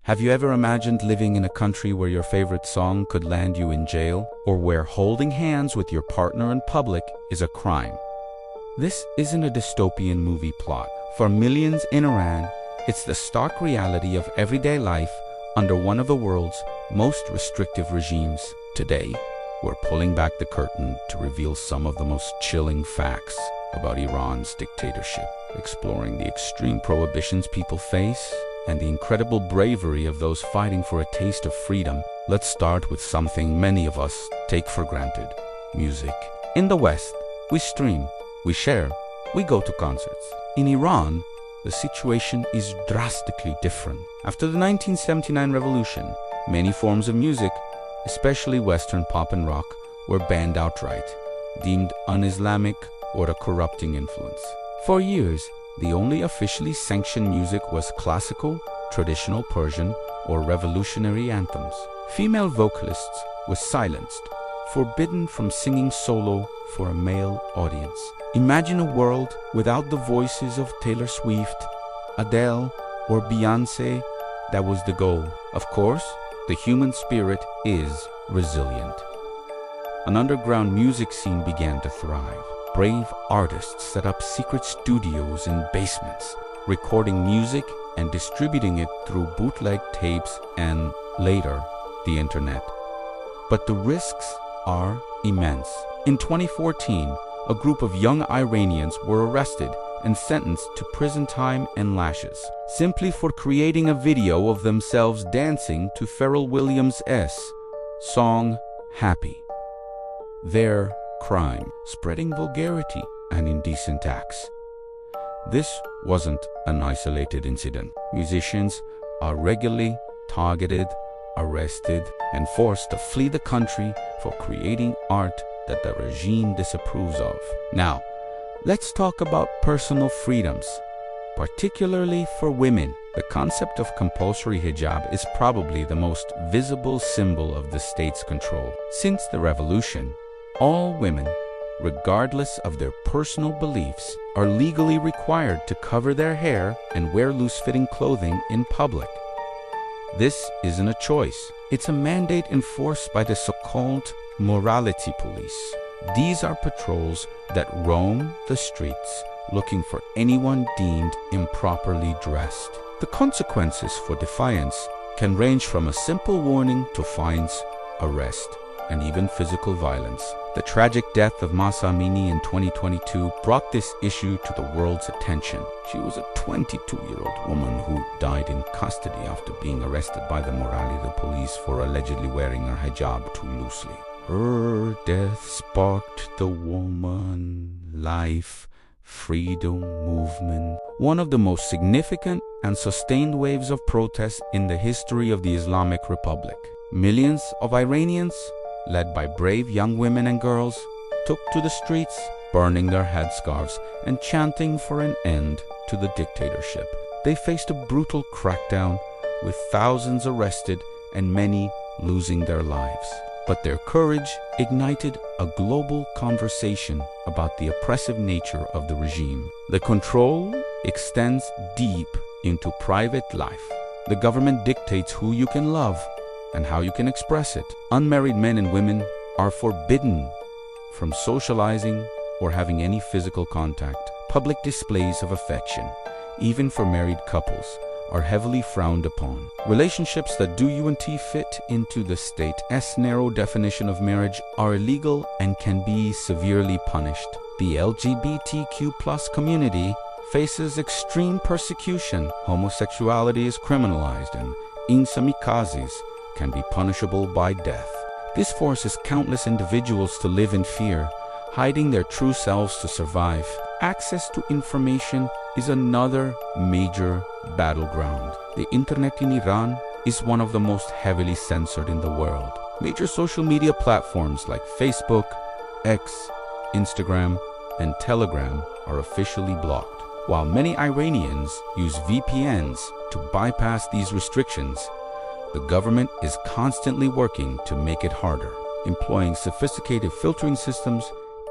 Have you ever imagined living in a country where your favorite song could land you in jail, or where holding hands with your partner in public is a crime? This isn't a dystopian movie plot. For millions in Iran, it's the stark reality of everyday life under one of the world's most restrictive regimes. Today, we're pulling back the curtain to reveal some of the most chilling facts about Iran's dictatorship, exploring the extreme prohibitions people face and the incredible bravery of those fighting for a taste of freedom. Let's start with something many of us take for granted: music. In the West, we stream, we share, we go to concerts. In Iran, the situation is drastically different. After the 1979 revolution, many forms of music, especially Western pop and rock, were banned outright, deemed un-Islamic or a corrupting influence. For years, the only officially sanctioned music was classical, traditional Persian, or revolutionary anthems. Female vocalists were silenced, forbidden from singing solo for a male audience. Imagine a world without the voices of Taylor Swift, Adele, or Beyoncé. That was the goal. Of course, the human spirit is resilient. An underground music scene began to thrive. Brave artists set up secret studios in basements, recording music and distributing it through bootleg tapes and, later, the internet. But the risks are immense. In 2014, a group of young Iranians were arrested and sentenced to prison time and lashes, simply for creating a video of themselves dancing to Pharrell Williams' song Happy. Their crime: spreading vulgarity and indecent acts. This wasn't an isolated incident. Musicians are regularly targeted, arrested, and forced to flee the country for creating art that the regime disapproves of. Now, let's talk about personal freedoms, particularly for women. The concept of compulsory hijab is probably the most visible symbol of the state's control. Since the revolution, all women, regardless of their personal beliefs, are legally required to cover their hair and wear loose-fitting clothing in public. This isn't a choice. It's a mandate enforced by the so-called morality police. These are patrols that roam the streets looking for anyone deemed improperly dressed. The consequences for defiance can range from a simple warning to fines, arrest, and even physical violence. The tragic death of Mahsa Amini in 2022 brought this issue to the world's attention. She was a 22-year-old woman who died in custody after being arrested by the morality police for allegedly wearing her hijab too loosely. Her death sparked the woman, life, freedom movement, one of the most significant and sustained waves of protest in the history of the Islamic Republic. Millions of Iranians, led by brave young women and girls, took to the streets, burning their headscarves and chanting for an end to the dictatorship. They faced a brutal crackdown, with thousands arrested and many losing their lives. But their courage ignited a global conversation about the oppressive nature of the regime. The control extends deep into private life. The government dictates who you can love and how you can express it. Unmarried men and women are forbidden from socializing or having any physical contact. Public displays of affection, even for married couples, are heavily frowned upon. Relationships that do you and T fit into the state's narrow definition of marriage are illegal and can be severely punished. The LGBTQ+ community faces extreme persecution. Homosexuality is criminalized, and insamikazis can be punishable by death. This forces countless individuals to live in fear, hiding their true selves to survive. Access to information is another major battleground. The internet in Iran is one of the most heavily censored in the world. Major social media platforms like Facebook, X, Instagram, and Telegram are officially blocked. While many Iranians use VPNs to bypass these restrictions, the government is constantly working to make it harder, employing sophisticated filtering systems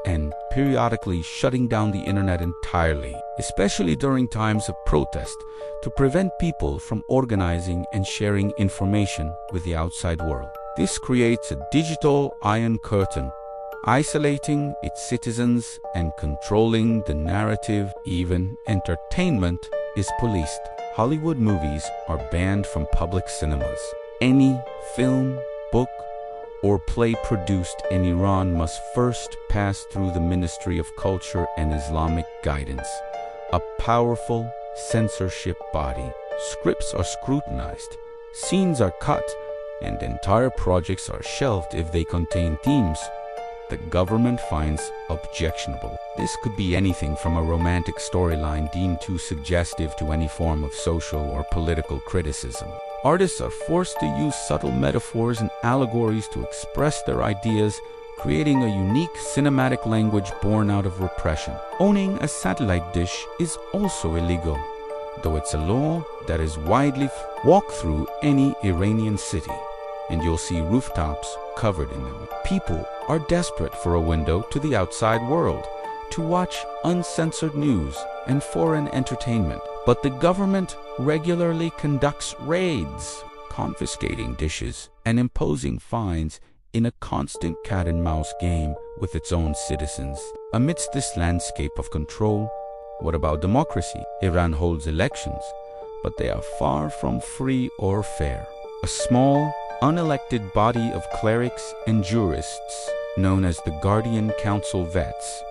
and periodically shutting down the internet entirely, especially during times of protest, to prevent people from organizing and sharing information with the outside world. This creates a digital iron curtain, isolating its citizens and controlling the narrative. Even entertainment is policed. Hollywood movies are banned from public cinemas. Any film, book, or play produced in Iran must first pass through the Ministry of Culture and Islamic Guidance, a powerful censorship body. Scripts are scrutinized, scenes are cut, and entire projects are shelved if they contain themes the government finds objectionable. This could be anything from a romantic storyline deemed too suggestive to any form of social or political criticism. Artists are forced to use subtle metaphors and allegories to express their ideas, creating a unique cinematic language born out of repression. Owning a satellite dish is also illegal, though it's a law that is widely walked through any Iranian city, and you'll see rooftops covered in them. People are desperate for a window to the outside world, to watch uncensored news and foreign entertainment. But the government regularly conducts raids, confiscating dishes and imposing fines in a constant cat-and-mouse game with its own citizens. Amidst this landscape of control, what about democracy? Iran holds elections, but they are far from free or fair. A small, unelected body of clerics and jurists, known as the Guardian Council vets,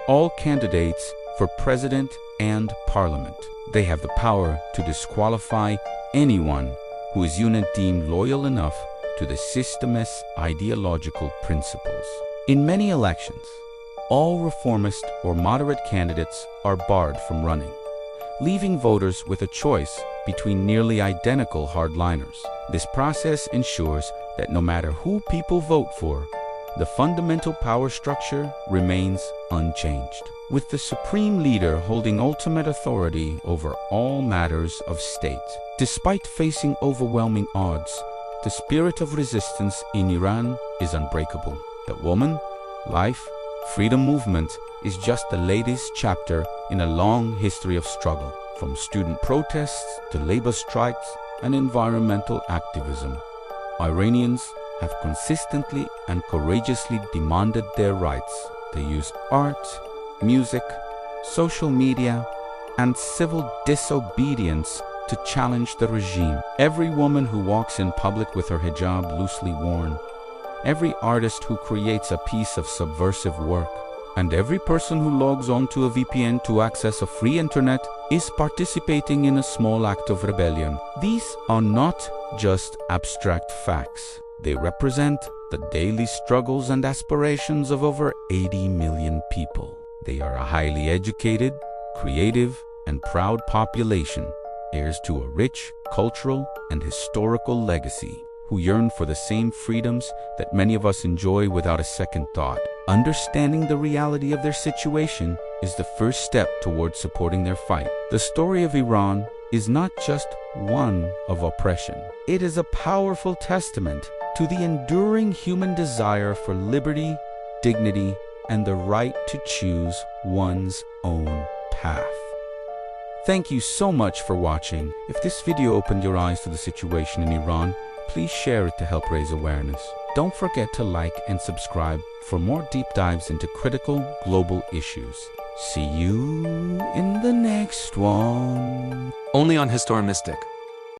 all candidates for president and parliament. They have the power to disqualify anyone who is deemed loyal enough to the system's ideological principles. In many elections, all reformist or moderate candidates are barred from running, leaving voters with a choice between nearly identical hardliners. This process ensures that no matter who people vote for, the fundamental power structure remains unchanged, with the supreme leader holding ultimate authority over all matters of state. Despite facing overwhelming odds, the spirit of resistance in Iran is unbreakable. The woman, life, freedom movement is just the latest chapter in a long history of struggle, from student protests to labor strikes and environmental activism. Iranians have consistently and courageously demanded their rights. They use art, music, social media, and civil disobedience to challenge the regime. Every woman who walks in public with her hijab loosely worn, every artist who creates a piece of subversive work, and every person who logs onto a VPN to access a free internet is participating in a small act of rebellion. These are not just abstract facts. They represent the daily struggles and aspirations of over 80 million people. They are a highly educated, creative, and proud population, heirs to a rich cultural and historical legacy, who yearn for the same freedoms that many of us enjoy without a second thought. Understanding the reality of their situation is the first step towards supporting their fight. The story of Iran is not just one of oppression. It is a powerful testament to the enduring human desire for liberty, dignity, and the right to choose one's own path. Thank you so much for watching. If this video opened your eyes to the situation in Iran, please share it to help raise awareness. Don't forget to like and subscribe for more deep dives into critical global issues. See you in the next one. Only on HistoroMystic.